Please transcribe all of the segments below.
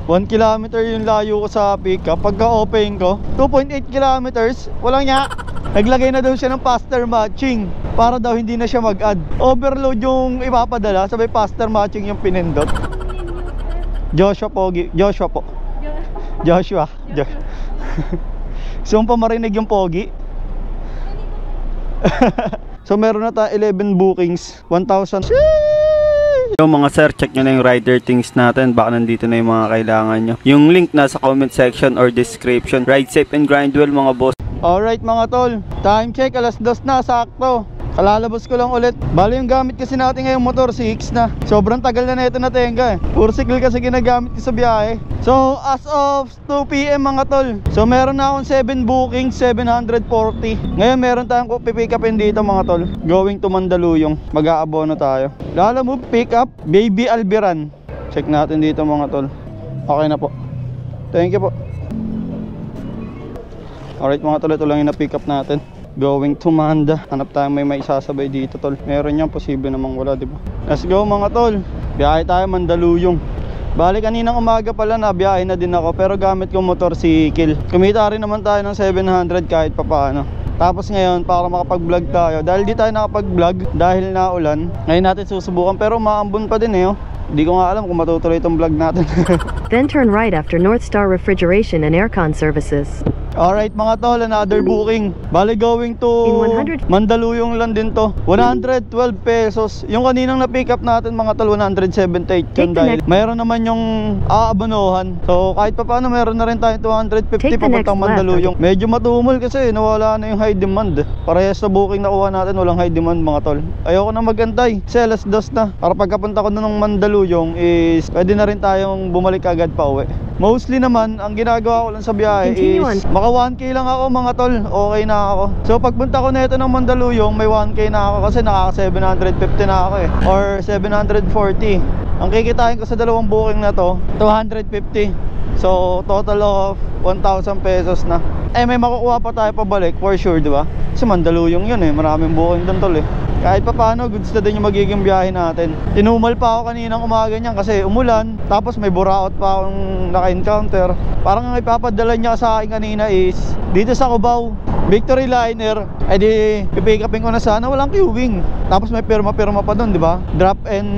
1 kilometer yung layo ko sa pickup. Pagka open ko 2.8 kilometers, walang nya. Naglagay na daw siya ng faster matching para daw hindi na siya mag-add. Overload yung ipapadala, sabay faster matching yung pinindot. Joshua Pogi. Joshua po. Joshua. So pa marinig yung Pogi. So meron na tayo 11 bookings, 1,000. Yung mga sir, check nyo na yung rider things natin. Baka nandito na yung mga kailangan nyo. Yung link nasa comment section or description. Ride safe and grind well mga boss. Alright mga tol, time check, alas 2 na, sakto. Kalalabas ko lang ulit. Bali yung gamit kasi natin ngayong motor, 6 na. Sobrang tagal na nito na tenga eh. Puro cycle kasi ginagamit ko sa biyahe. So as of 2 PM mga tol, so meron na akong 7 bookings, 740. Ngayon meron tayong pipick upin dito mga tol, going to Mandaluyong. Mag-aabono tayo. Lalamove pick up, Baby Albiran. Check natin dito mga tol. Okay na po. Thank you po. Alright mga tol, ito lang yung na-pick up natin. Going to Manda. Hanap tayo may isasabay dito tol. Meron yan, posible namang wala, diba? Let's go mga tol. Biyahe tayo Mandaluyong. Bali kaninang umaga pala na biyahe na din ako, pero gamit ko motor cycle. Kumita rin naman tayo ng 700 kahit papaano. Tapos ngayon para makapag-vlog tayo, dahil di tayo nakapag-vlog dahil naulan, ngayon natin susubukan, pero maambon pa din eh oh. Hindi ko nga alam kung matutuloy itong vlog natin. Then turn right after North Star Refrigeration and Aircon Services. Alright mga tol, another booking. Bali going to Mandaluyong lang din to. 112 pesos. Yung kaninang na-pick up natin mga tol, 178 yun dahil mayroon naman yung aabonohan. So kahit pa paano meron na rin tayo 250 papuntang Mandaluyong. Medyo matumol kasi nawala na yung high demand. Parehas sa booking na kuha natin, walang high demand mga tol. Ayoko na magantay, kasi alas 2 na. Para pagkapunta ko na ng Mandaluyong is pwede na rin tayong bumalik agad pa uwi. Mostly naman, ang ginagawa ko lang sa biyahe is maka 1K lang ako mga tol, okay na ako. So pagpunta ko nito ng Mandaluyong, may 1K na ako kasi nakaka 750 na ako eh, or 740. Ang kikitain ko sa dalawang booking na to, 250. So total of 1,000 pesos na. Eh may makukuha pa tayo pabalik for sure, di ba? Kasi Mandaluyong yun eh, maraming booking doon tol eh. Kahit pa paano, goods na din yung magiging biyahe natin. Tinumal pa ako kaninang umaga niyan kasi umulan. Tapos may buraot pa akong naka-encounter. Parang ang ipapadala niya sa akin kanina is dito sa Cubao, Victory Liner. Eh di, pipick upin ko na sana, walang queuing. Tapos may pirma-pirma pa doon, di ba? Drop and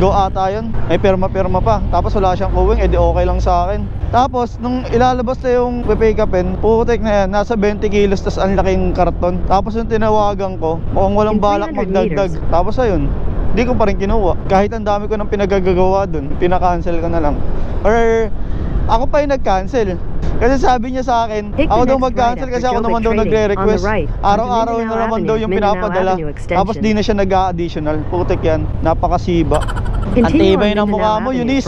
go ata yun. May pirma-pirma pa. Tapos wala siyang queuing, eh di okay lang sa akin. Tapos nung ilalabas na yung pipick upin, putik na yan, nasa 20 kilos, tas ang laking karton. Tapos yung tinawagan ko, mukhang walang balak magdagdag. Tapos ayun, di ko pa rin kinuha. Kahit ang dami ko nang pinagagagawa dun, pinaka-cancel ko na lang. Or ako pa yung nag-cancel. Kasi sabi niya sa akin, ako daw mag-cancel kasi ako naman daw nagre-request. Araw-araw na naman daw yung pinapadala. Tapos di na siya nag-a-additional. Putik yan, napakasiba. Ang tibay ng mukha mo, Eunice.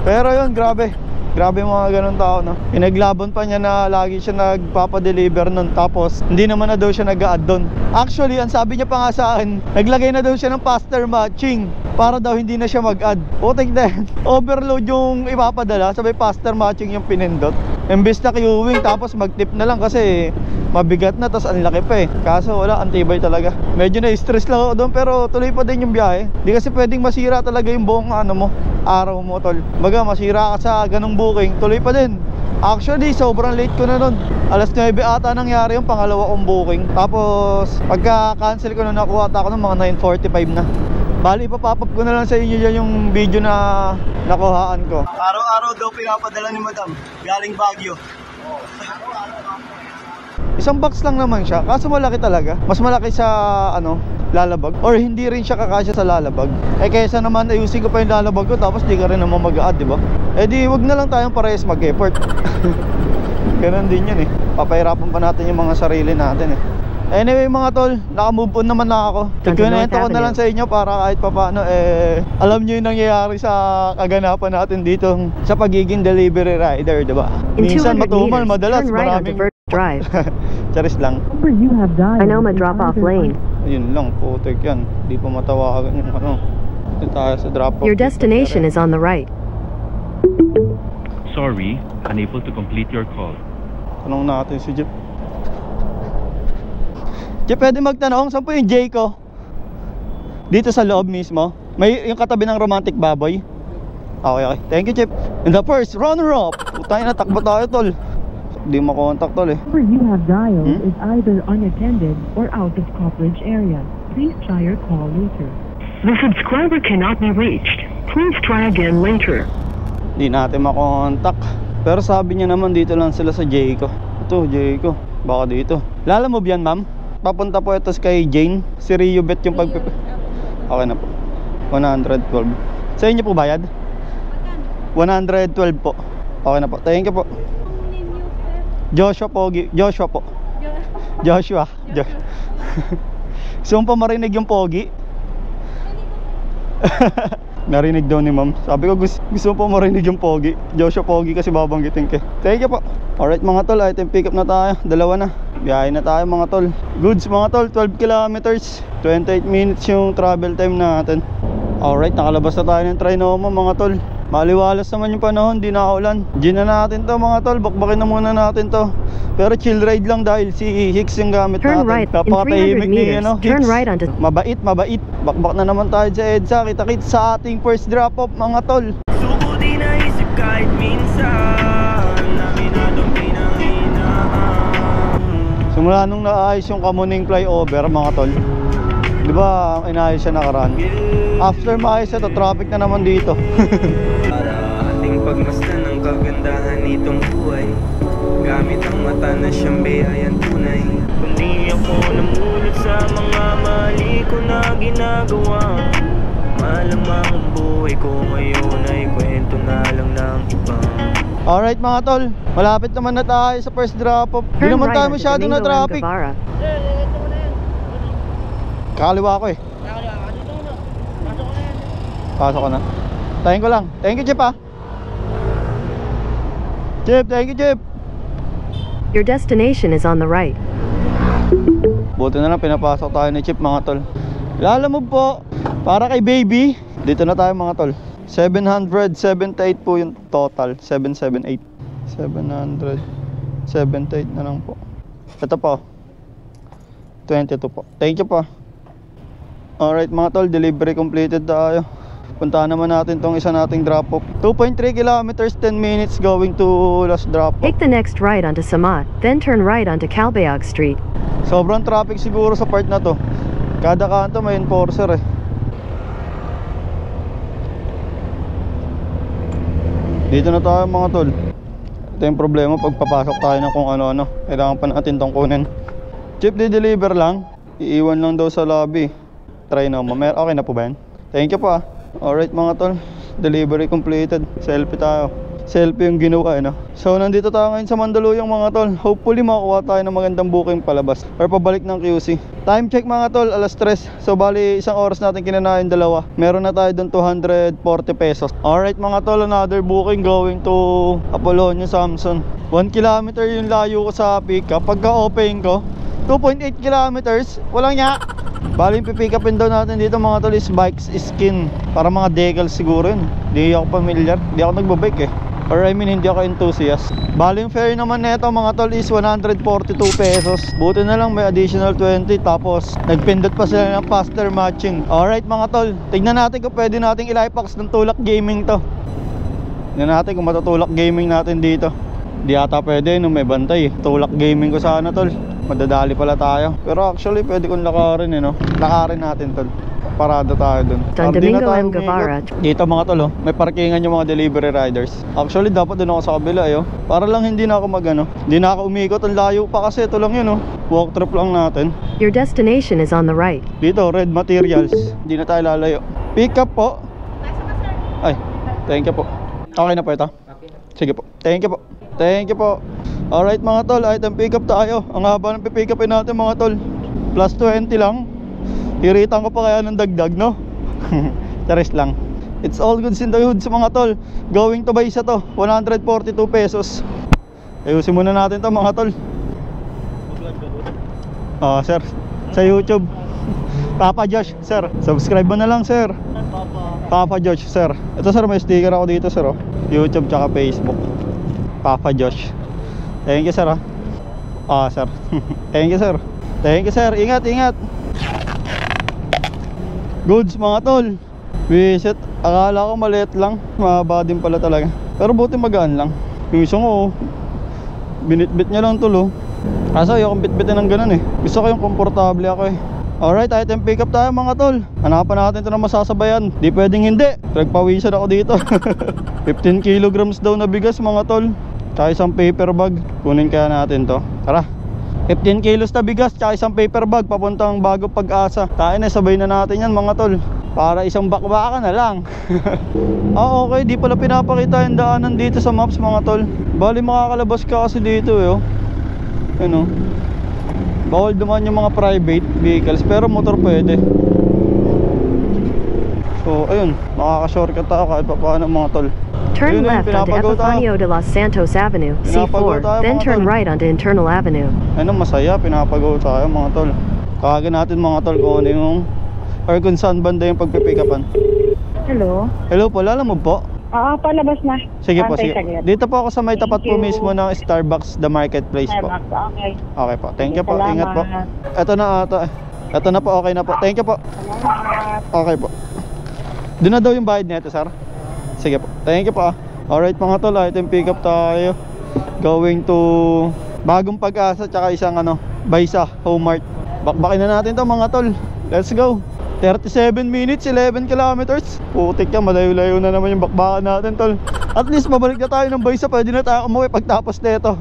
Pero yun, grabe. Grabe mga ganun tao, no? Pinaglaban pa niya na lagi siya nagpapadeliver nun. Tapos hindi naman na daw siya nag-a-add doon. Actually, ang sabi niya pa nga sa akin, naglagay na daw siya ng faster matching para daw hindi na siya mag-add. Putik na yan. Overload yung ipapadala, sabay faster matching yung pinindot. Imbes na queuing, tapos mag-tip na lang kasi mabigat na, tapos ang laki pa eh. Kaso wala, antibay talaga. Medyo na-stress lang ako doon, pero tuloy pa din yung biyahe. Di kasi pwedeng masira talaga yung buong ano mo, araw mo tol. Baga masira ka sa ganung booking, tuloy pa din. Actually sobrang late ko na nun. Alas 9 ata nangyari yung pangalawa kong booking. Tapos pagka cancel ko na, nakuha ako ng mga 9:45 na. Bali ipapapap ko na lang sa inyo dyan yung video na nakuhaan ko. Araw-araw daw pinapadala ni madam, galing Baguio. Isang box lang naman siya, kaso malaki talaga. Mas malaki sa ano, lalabag. Or hindi rin siya kakasya sa lalabag. Eh kaysa naman ayusin ko pa yung lalabag ko, tapos di ka rin naman mag-a-add, diba? Eh di wag na lang tayong parehas mag-effort. Ganun din yun eh. Papahirapan pa natin yung mga sarili natin eh. Anyway mga tol, naka-move on naman na ako. Nagkwento ko na lang sa inyo para kahit papaano eh alam nyo yung nangyayari sa kaganapan natin dito sa pagiging delivery rider, diba? Minsan matumal, madalas maraming charis lang. I know my drop-off lane. Ayun lang, putik yan. Di pa matawagan yung ano. Dito tayo sa drop-off. Your destination is on the right. Sorry, unable to complete your call. Tanong natin si Jeep. Jeep, pwede magtanong, saan po yung J ko? Dito sa loob mismo? May yung katabi ng romantic baboy? Okay, okay. Thank you, Jeep. And the first runner-up. Putay na, takbo tayo tol. Di makontak tol eh. Number you have dialed is either unattended or out of coverage area. Please try your call later. The subscriber cannot be reached. Please try again later. Di natin makontak. Pero sabi niya naman dito lang sila sa Jayco. Ito, Jayco. Baka dito. Lalamove yan ma'am? Papunta po ito kay Jane. Si Rio Bet yung pagpip... Okay na po. 112. Sa inyo po bayad? 112 po. Okay na po. Thank you po. Joshua Pogi. Joshua po. Joshua. Gusto mo pa marinig yung Pogi? Narinig daw ni ma'am. Sabi ko gusto mo pa marinig yung Pogi. Joshua Pogi kasi babanggitin ka. Thank you po. Alright mga tol, item pick up na tayo. Dalawa na. Biyahe na tayo mga tol. Goods mga tol, 12 kilometers. 28 minutes yung travel time natin. Alright, nakalabas na tayo ng Trinoma mga tol. Maliwalas naman yung panahon, di nakaulan. Gin na natin to mga tol, bakbakin na muna natin to. Pero chill ride lang dahil si Hicks yung gamit Turn natin. right in 300 Napakatahimik ni meters. Hicks. Turn right onto... Mabait. Bakbak na naman tayo sa EDSA. Kita-kits sa ating first drop off mga tol. Suko di naisip kahit minsan Naminadong pinahinaan. Simula nung naayos yung Kamuning flyover mga tol, di ba inayos siya nakaraan? After maayos ito, traffic na naman dito. Para ating pagmasdan ng kagandahan nitong buhay, gamit ang mata na siyang biyayang tunay. Kundi ako namulot sa mga mali ko na ginagawa, malamang ang buhay ko ngayon ay kwento na lang ng iba. Alright mga tol, malapit naman na tayo sa first drop off. Di Turn naman right tayo onto masyado na Domingo M. traffic. Guevara. Kakaliwa ko eh. Pasok ko na. Tayin ko lang. Thank you Chip ah. Chip, thank you Chip. Your destination is on the right. Buti na lang pinapasok tayo ni Chip mga tol. Lalamove po. Para kay baby. Dito na tayo mga tol. 778 po yung total. 778. 778 na lang po. Ito po. 22 po. Thank you po. Alright mga tol, delivery completed tayo. Puntahan naman natin tong isa nating drop off. 2.3 kilometers, 10 minutes going to last drop off. Take the next right onto Samat, then turn right onto Calbayog Street. Sobrang traffic siguro sa part na to. Kada kanto may enforcer eh. Dito na tayo mga tol. Ito yung problema pag papasok tayo ng kung ano-ano. Kailangan pa natin tong kunin. Chip, di-deliver lang. Iiwan lang daw sa lobby. Try na mo. Okay na po ba yan? Thank you po ah. Alright mga tol, delivery completed. Selfie tayo. Selfie yung ginawa no? So nandito tayo ngayon sa Mandaluyong mga tol. Hopefully makakuha tayo ng magandang booking palabas or pabalik ng QC. Time check mga tol, alas 3. So bali isang oras natin kinanahin dalawa. Meron na tayo doon 240 pesos. Alright mga tol, another booking going to Apolonio Samson. 1 kilometer yung layo ko sa pickup. Pagka open ko 2.8 kilometers, walang nya. Bali yung pipick upin daw natin dito mga tol is bikes skin. Para mga decals siguro yun. Hindi ako familiar, hindi ako nagbabike eh. Or I mean hindi ako enthusiast. Bali yung fare naman neto mga tol is 142 pesos. Buti na lang may additional 20. Tapos nagpindot pa sila ng faster matching. Alright mga tol, tignan natin kung pwede nating ilipax ng tulak gaming to. Tignan natin kung matutulak gaming natin dito. Di ata pwede nung may bantay eh. Tulak gaming ko sana tol. Madadali pala tayo. Pero actually pwede kong lakarin eh no. Lakarin natin tol. Parada tayo dun. Don Domingo M. Guevara. Dito mga tol oh, may parkingan yung mga delivery riders. Actually dapat dun ako sa kabila eh oh. Para lang hindi na ako hindi na ako umikot. Ang layo pa kasi ito lang yun oh. Walk trip lang natin. Your destination is on the right. Dito red materials. Hindi na tayo lalayo. Pick up po. Ay, thank you po. Okay na po ito? Sige po. Thank you po. Thank you po. Alright mga tol, item pick up tayo. Ang haba ng pick upin natin mga tol. Plus 20 lang. Hiritan ko pa kaya ng dagdag no. Charis lang. It's all goods in the hood sa mga tol. Going to buy isa to 142 pesos. Ayusin muna natin to mga tol. Sir, sa YouTube Papa Josh, sir. Subscribe mo na lang sir. Papa Josh, sir. Ito sir, may sticker ako dito sir oh. YouTube tsaka Facebook. Papa Josh. Thank you sir ah. Sir. Thank you sir. Thank you sir. Ingat, ingat. Goods mga tol. Visit. Akala ko maliit lang. Mahaba din pala talaga. Pero buti magaan lang. Yung isang ko, binitbit niya lang tol oh. Kaso ayokong bitbitin ng ganun eh. Gusto ko yung komportable ako eh. Alright, item pick up tayo mga tol. Hanapan natin ito na masasabayan. Di pwedeng hindi. Nagpawisan ako dito. 15 kilograms daw na bigas mga tol. Tsaka isang paper bag. Kunin kaya natin to. Tara. 15 kilos na bigas tsaka isang paper bag papuntang Bagong Pag-asa. Tayo na, sabay na natin yan mga tol. Para isang bakbakan na lang. Okay, di pala pinapakita yung daanan dito sa maps mga tol. Bali makakalabas ka kasi dito eh oh. Ano? Bawal dumaan yung mga private vehicles, pero motor pwede. So ayun, makaka-shortcut tayo kahit pa paano mga tol. Turn Ayun, left onto pinapagaw tayo. Epifanio de Los Santos Avenue, Pinapagaw C4, tayo, then mga turn tol. right onto Internal Avenue. Ano, masaya, pinapagaw tayo mga tol. Kagin natin mga tol kung ano yung, or kung saan banda yung pagpipikapan. Hello? Hello po, lala mo po? Oo, palabas na. Sige po, Antay sige. saglit. Dito po ako sa may tapat po Thank you. mismo ng Starbucks, the marketplace po. Starbucks, okay. Okay po, thank you po, Salamat. ingat po. Ito na ata. Ito na po, okay na po. Thank you po. Salamat. Okay po. Doon na daw yung bayad nito, sir. Sige po. Thank you po. Alright mga tol, item pick up tayo. Going to Bagong Pag-asa tsaka isang Baysa, Homart. Bakbakin na natin to mga tol. Let's go. 37 minutes, 11 kilometers. Putik yan, malayo-layo na naman yung bakbakan natin tol. At least mabalik na tayo ng Baysa. Pwede na tayo umuwi pagtapos nito.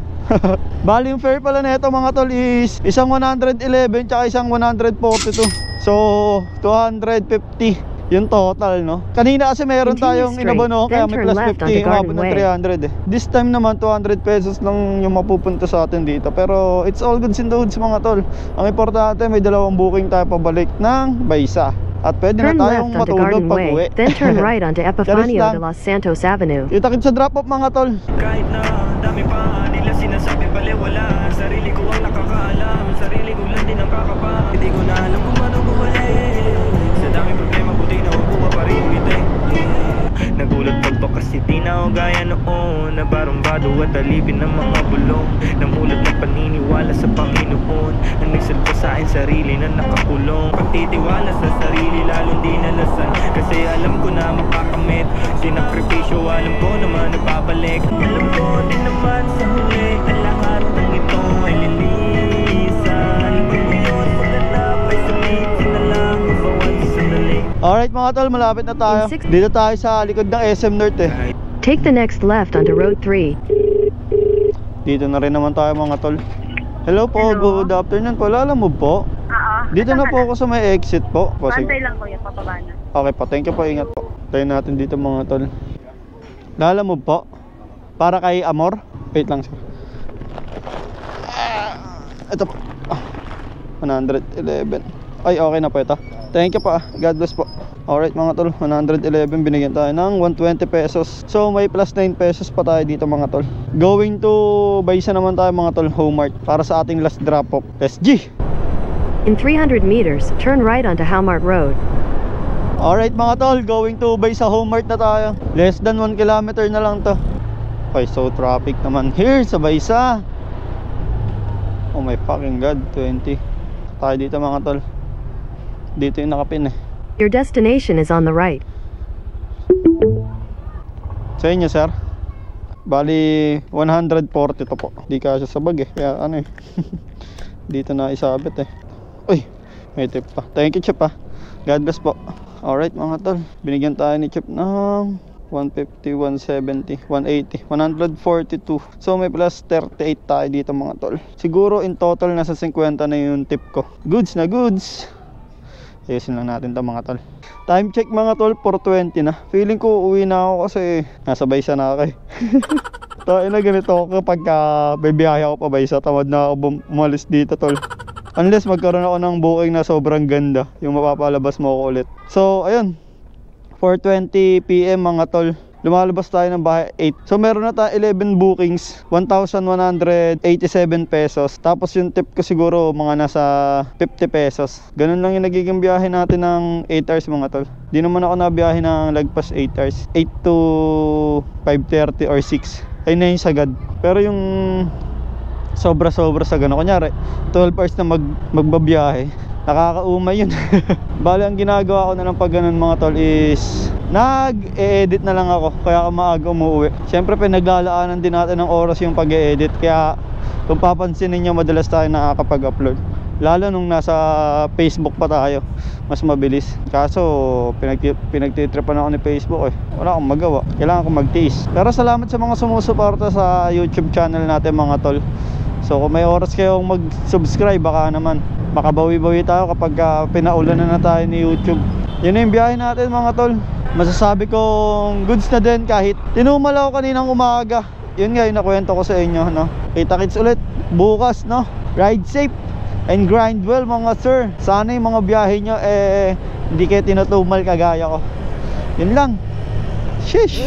Bali yung fare pala nito mga tol is isang 111 tsaka isang 142. So 250 yung total no. Kanina kasi meron Continue tayong straight, inabono kaya then may turn plus left 50 onto Garden umabot ng Way. 300 eh. This time naman 200 pesos lang yung mapupunta sa atin dito. Pero it's all goods in the hoods mga tol. Ang importante may dalawang booking tayo pabalik ng Baysa. At pwede Turn na tayong left onto matulog Garden pag Way, uwi. then turn right onto Epifanio lang. de Los Santos Avenue. Itakit sa drop off mga tol. Kahit na dami pa nila sinasabi baliwala. Sarili ko ang nakakaalam, sarili ko lang din ang kakapa. Hindi ko na alam kung paano bumalik. Sa daming problema buti na upuha pa rin ngiti. Nagulat pagbakas hindi na ako gaya noon. Nabarumbado at alipin ng mga bulong. Namulat ng paniniwala sa Panginoon. Ang nagsalpa sa akin sarili na nakakulong. Pagtitiwala sa sarili lalong di nalasan. Kasi alam ko na makakamit. Sinakripisyo alam ko naman nagpapalik. Alam ko din naman sa huli ang lahat ng ito ay lilisan. Pag-uyon paghanap ay sumitin na lang ang bawat sandali. Alright mga tol, malapit na tayo. In six- Dito tayo sa likod ng SM North eh. Take the next left onto Road 3. Dito na rin naman tayo mga tol. Hello po, good afternoon po. Lala mo po? Dito na po ako sa may exit po. Sige. Antay lang ko yung papaba na. Okay po, thank you po, ingat po. Tayo natin dito mga tol. Lala mo po? Para kay Amor? Wait lang sir. Ito po. 111. Ay, okay na po ito. Thank you po, God bless po. Alright mga tol, 111 binigyan tayo ng 120 pesos. So may plus 9 pesos pa tayo dito mga tol. Going to Baysa naman tayo mga tol, Homart. Para sa ating last drop off. SG! In 300 meters, turn right onto Halmart Road. Alright mga tol, going to Baysa, Homart na tayo. Less than 1 kilometer na lang to. Okay, so traffic naman here sa Baysa. Oh my fucking god, 20. Tayo dito mga tol. Dito yung nakapin eh. Your destination is on the right. Sa inyo sir, bali 140 to po. Di kasya sa bag eh, kaya ano eh. Dito na isabit eh. Uy, may tip pa. Thank you Chip ah, God bless po. Alright mga tol, binigyan tayo ni Chip ng 150, 170, 180, 142. So may plus 38 tayo dito mga tol. Siguro in total nasa 50 na yung tip ko. Goods na goods. Ayusin lang natin to mga tol. Time check mga tol, 4:20 na. Feeling ko uwi na ako kasi nasa Baysa na ako eh. Tayo na ganito ako kapag bibiyahe ako pa Baysa. Tamad na ako umalis dito tol. Unless magkaroon ako ng booking na sobrang ganda, yung mapapalabas mo ako ulit. So ayun, 4:20 PM mga tol. Lumalabas tayo ng bahay 8. So meron na tayo 11 bookings, 1,187 pesos. Tapos yung tip ko siguro mga nasa 50 pesos. Ganun lang yung nagiging biyahe natin ng 8 hours mga tol. Di naman ako nabiyahe ng lagpas 8 hours. 8 to 5:30 or 6. Ay na yung sagad. Pero yung sobra-sobra sa gano'n, kunyari 12 hours na magbabiyahe, nakakaumay yun. Bali ang ginagawa ko na lang pag ganun mga tol is nag-e-edit na lang ako, kaya ako maaga umuwi. Siyempre pinaglalaanan din natin ng oras yung pag-e-edit, kaya kung papansinin nyo, madalas tayo nakakapag-upload. Lalo nung nasa Facebook pa tayo, mas mabilis. Kaso pinagtitripan ako ni Facebook eh. Wala akong magawa, kailangan ko magtiis. Pero salamat sa mga sumusuporta sa YouTube channel natin mga tol. So kung may oras kayong mag-subscribe, baka naman makabawi-bawi tayo kapag pinaulanan na tayo ni YouTube. Yun na yung biyahe natin mga tol. Masasabi kong goods na din kahit tinumal ako kaninang umaga. Yun nga yung nakwento ko sa inyo, no? Kita-kits ulit bukas, no? Ride safe and grind well mga sir. Sana yung mga biyahe nyo hindi kayo tinutumal kagaya ko. Yun lang. Sheesh.